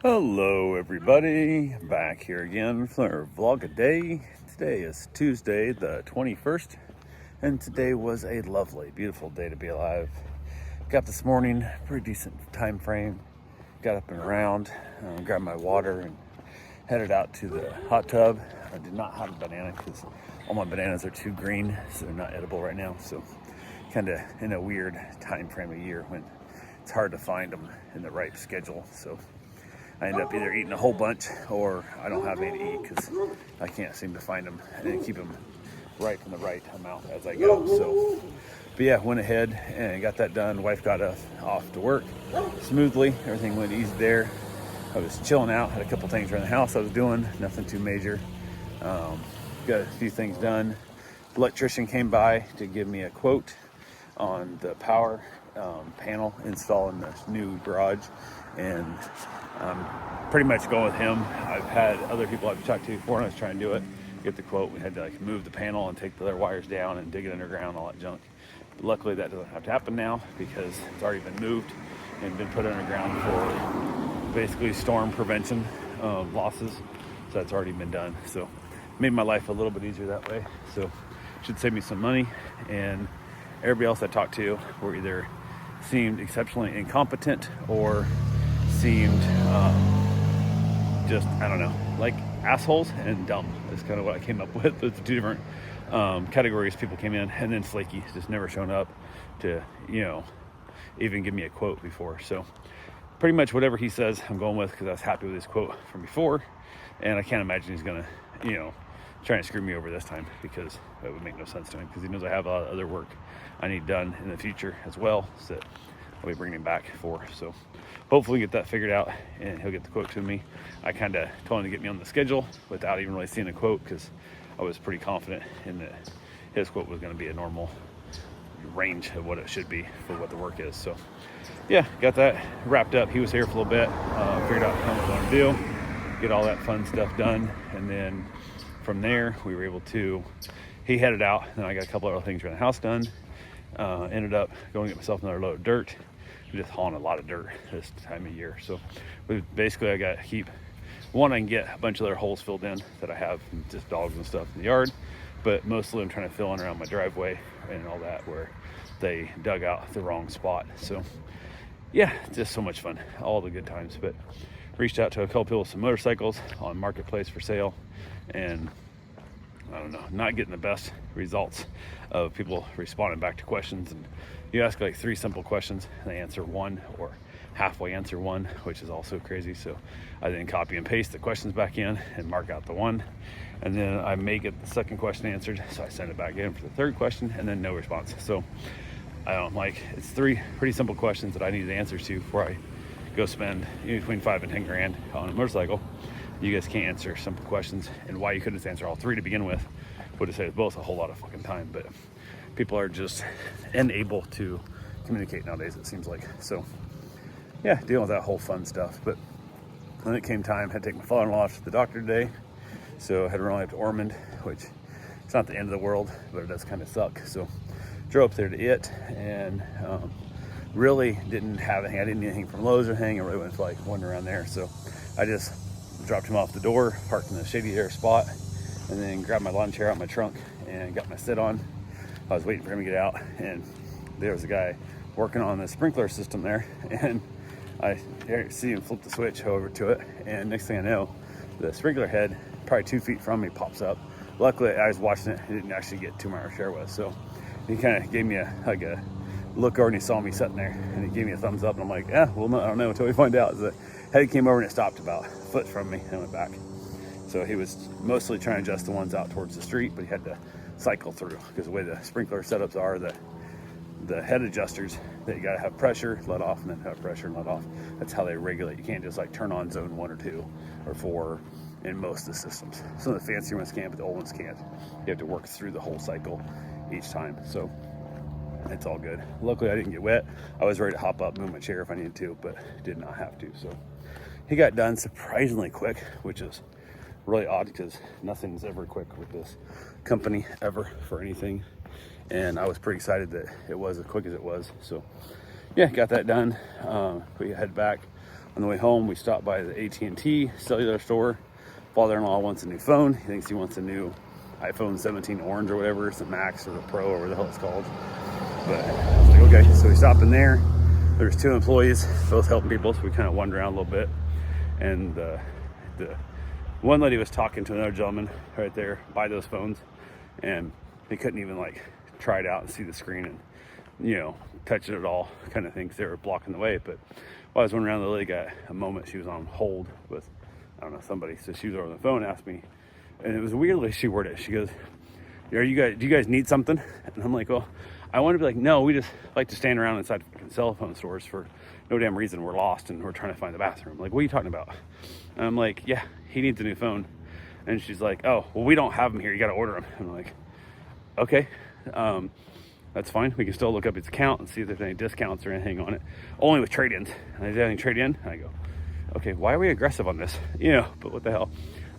Hello everybody, back here again for our vlog a day. Today is Tuesday the 21st, and today was a lovely, beautiful day to be alive. Got this morning, pretty decent time frame. Got up and around, grabbed my water and headed out to the hot tub. I did not have a banana because all my bananas are too green, so they're not edible right now. So kind of in a weird time frame of year when it's hard to find them in the right schedule. So I end up either eating a whole bunch or I don't have any to eat because I can't seem to find them and keep them right in the right amount as I go. So, but yeah, went ahead and got that done. Wife got us off to work smoothly. Everything went easy there. I was chilling out, had a couple things around the house I was doing, nothing too major. Got a few things done. The electrician came by to give me a quote on the power panel install in the new garage, and I'm pretty much going with him. I've had other people I've talked to before, and I was trying to do it, get the quote. We had to move the panel and take the other wires down and dig it underground, all that junk. But luckily that doesn't have to happen now because it's already been moved and been put underground for basically storm prevention losses. So that's already been done. So made my life a little bit easier that way. So should save me some money. And everybody else I talked to were either seemed exceptionally incompetent or seemed just, I don't know, like assholes and dumb is kind of what I came up with. It's two different categories people came in, and then flaky, just never shown up to, even give me a quote before. So pretty much whatever he says, I'm going with because I was happy with his quote from before, and I can't imagine he's gonna, trying to screw me over this time because that would make no sense to him because he knows I have a lot of other work I need done in the future as well, so that I'll be bringing him back for. So hopefully get that figured out and he'll get the quote to me. I kind of told him to get me on the schedule without even really seeing a quote because I was pretty confident in that his quote was going to be a normal range of what it should be for what the work is. So yeah, got that wrapped up. He was here for a little bit, figured out what I want to do, get all that fun stuff done, and then from there we were able to, he headed out and I got a couple other things around the house done. Ended up going to get myself another load of dirt. I'm just hauling a lot of dirt this time of year. So basically I got to keep, one, I can get a bunch of other holes filled in that I have, just dogs and stuff in the yard, but mostly I'm trying to fill in around my driveway and all that where they dug out the wrong spot. So yeah, just so much fun, all the good times. But reached out to a couple people with some motorcycles on Marketplace for sale, and I don't know, not getting the best results of people responding back to questions. And you ask like 3 simple questions and they answer 1 or halfway answer 1, which is also crazy. So I then copy and paste the questions back in and mark out the 1, and then I may get the second question answered, so I send it back in for the third question, and then no response. So I don't like, it's 3 pretty simple questions that I need answers to before I go spend between 5 and 10 grand on a motorcycle. You guys can't answer simple questions, and why you couldn't answer all 3 to begin with would have saved both a whole lot of fucking time. But people are just unable to communicate nowadays, it seems like. So yeah, dealing with that whole fun stuff. But when it came time, I had to take my father-in-law off to the doctor today, so I had to run up to Ormond, which it's not the end of the world, but it does kind of suck. So drove up there to it, and really didn't have anything. I didn't need anything from Lowe's or anything. I really went to like one around there. So I just dropped him off the door, parked in a shady air spot, and then grabbed my lawn chair out my trunk and got my sit on. I was waiting for him to get out, and there was a guy working on the sprinkler system there, and I see him flip the switch over to it, and next thing I know, the sprinkler head, probably 2 feet from me, pops up. Luckily, I was watching it, he didn't actually get to where our share was, so he kind of gave me a look over, and he saw me sitting there, and he gave me a thumbs up, and I'm like, yeah, well, I don't know until we find out. The head came over and it stopped about a foot from me and went back. So he was mostly trying to adjust the ones out towards the street, but he had to cycle through because the way the sprinkler setups are, the head adjusters, that you gotta have pressure, let off, and then have pressure and let off. That's how they regulate. You can't just like turn on zone 1 or 2 or 4 in most of the systems. Some of the fancier ones can, but the old ones can't. You have to work through the whole cycle each time. So it's all good. Luckily I didn't get wet. I was ready to hop up, move my chair if I needed to, but did not have to. So he got done surprisingly quick, which is really odd because nothing's ever quick with this company ever for anything. And I was pretty excited that it was as quick as it was. So yeah, got that done. We head back On the way home, we stopped by the AT&T cellular store. Father-in-law wants a new phone. He thinks he wants a new iPhone 17 orange or whatever. It's the Max or the Pro or whatever the hell it's called. But I was like, okay. So we stopped in there. There's 2 employees, both helping people. So we kind of wandered around a little bit. And the one lady was talking to another gentleman right there by those phones. And they couldn't even like try it out and see the screen and, you know, touch it at all kind of thing, because they were blocking the way. But while I was wandering around, the lady got a moment. She was on hold with, I don't know, somebody. So she was over the phone, asked me, and it was weirdly she worded it. She goes, do you guys need something? And I'm like, well, I want to be like, no, we just like to stand around inside cell phone stores for no damn reason. We're lost and we're trying to find the bathroom. Like, what are you talking about? And I'm like, yeah, he needs a new phone. And she's like, oh, well, we don't have them here. You got to order them. And I'm like, okay, that's fine. We can still look up his account and see if there's any discounts or anything on it. Only with trade-ins. And I did anything trade-in? And I go, okay, why are we aggressive on this? You know, but what the hell?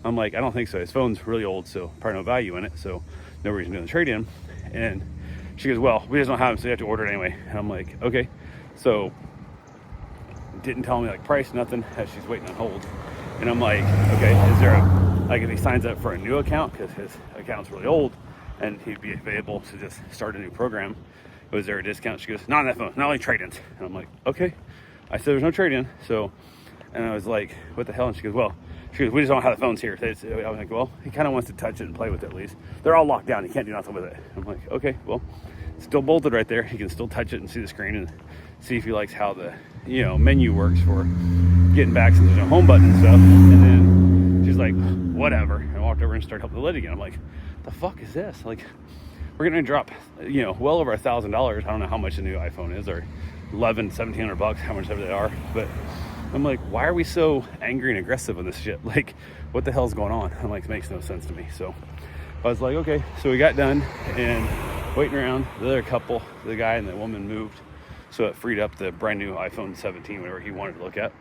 I'm like, I don't think so. His phone's really old, so probably no value in it. So no reason doing the trade-in. And she goes, well, we just don't have them, so you have to order it anyway. And I'm like, okay. So didn't tell me like price, nothing, as she's waiting on hold. And I'm like, okay, is there like if he signs up for a new account, because his account's really old, and he'd be available to just start a new program, was there a discount? She goes, not on that phone, not only trade-ins. And I'm like, okay. I said, there's no trade-in. So, and I was like, what the hell? And she goes, we just don't have the phones here. I was like, well, he kind of wants to touch it and play with it at least. They're all locked down. He can't do nothing with it. I'm like, okay, well, it's still bolted right there. He can still touch it and see the screen and see if he likes how the, you know, menu works for getting back since there's no home button and stuff. And then she's like, whatever. And I walked over and started helping the lady again. I'm like, the fuck is this? Like, we're going to drop, you know, well over $1,000. I don't know how much a new iPhone is, or $1,700, how much ever they are. But I'm like, why are we so angry and aggressive on this shit? Like, what the hell's going on? I'm like, it makes no sense to me. So I was like, okay. So we got done and waiting around. The other couple, the guy and the woman, moved. So it freed up the brand new iPhone 17, whatever he wanted to look at.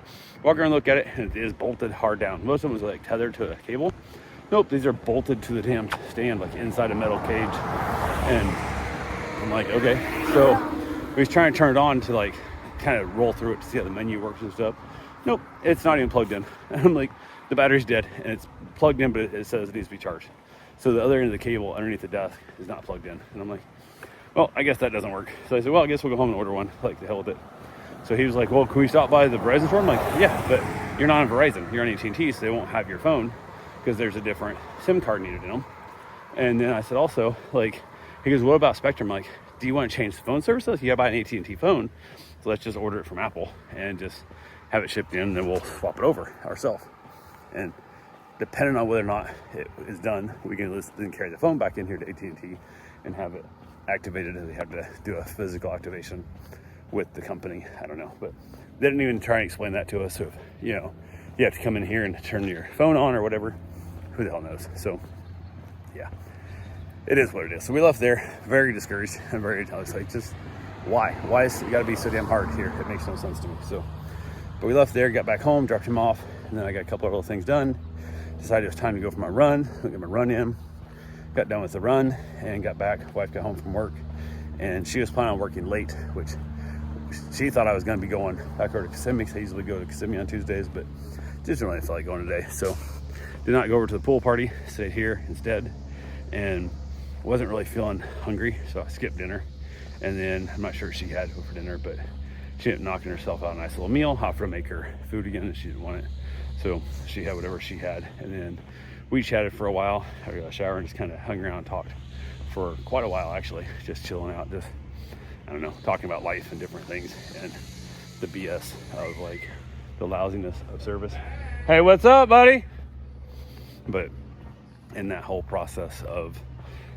Walk around and look at it, and it is bolted hard down. Most of them was like tethered to a cable. Nope, these are bolted to the damn stand, like inside a metal cage. And I'm like, okay. So we was trying to turn it on to like kind of roll through it to see how the menu works and stuff. Nope, it's not even plugged in. And I'm like, the battery's dead, and it's plugged in, but it says it needs to be charged. So the other end of the cable underneath the desk is not plugged in. And I'm like, well, I guess that doesn't work. So I said, well, I guess we'll go home and order one. Like, the hell with it. So he was like, well, can we stop by the Verizon store? I'm like, yeah, but you're not on Verizon. You're on AT&T, so they won't have your phone because there's a different SIM card needed in them. And then I said also, like, he goes, what about Spectrum? I'm like, do you want to change the phone services? You gotta buy an AT&T phone. So let's just order it from Apple and just have it shipped in, and then we'll swap it over ourselves. And depending on whether or not it is done, we can then carry the phone back in here to AT&T and have it activated, and they have to do a physical activation with the company. I don't know, but they didn't even try and explain that to us. So, you know, you have to come in here and turn your phone on or whatever. Who the hell knows? So, yeah, it is what it is. So we left there very discouraged and very, I was like, just why? Why is it got to be so damn hard here? It makes no sense to me. So, but we left there, got back home, dropped him off, and then I got a couple of little things done. Decided it was time to go for my run. I got my run in. Got done with the run and got back. Wife got home from work, and she was planning on working late, which she thought I was going to be going back over to Kissimmee, because I usually go to Kissimmee on Tuesdays, but just didn't really feel like going today. So did not go over to the pool party, stayed here instead, and wasn't really feeling hungry, so I skipped dinner. And then I'm not sure she had to go for dinner, but she ended up knocking herself out a nice little meal. Offered to make her food again, and she didn't want it, so she had whatever she had. And then we chatted for a while. I got a shower and just kind of hung around and talked for quite a while, actually, just chilling out, just, I don't know, talking about life and different things and the BS of like the lousiness of service. Hey, what's up, buddy? But in that whole process of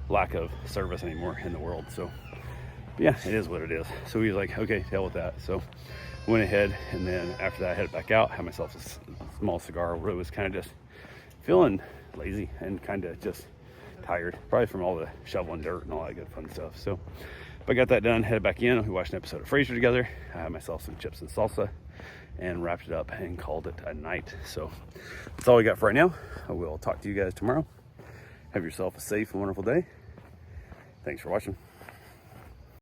lack of service anymore in the world. So yeah, it is what it is. So he was like, okay, hell with that. So went ahead, and then after that I headed back out, had myself a small cigar, where it was kind of just feeling lazy and kind of just tired, probably from all the shoveling dirt and all that good fun stuff. So but I got that done, headed back in. We watched an episode of Frasier together. I had myself some chips and salsa and wrapped it up and called it a night. So that's all we got for right now. I will talk to you guys tomorrow. Have yourself a safe and wonderful day. Thanks for watching.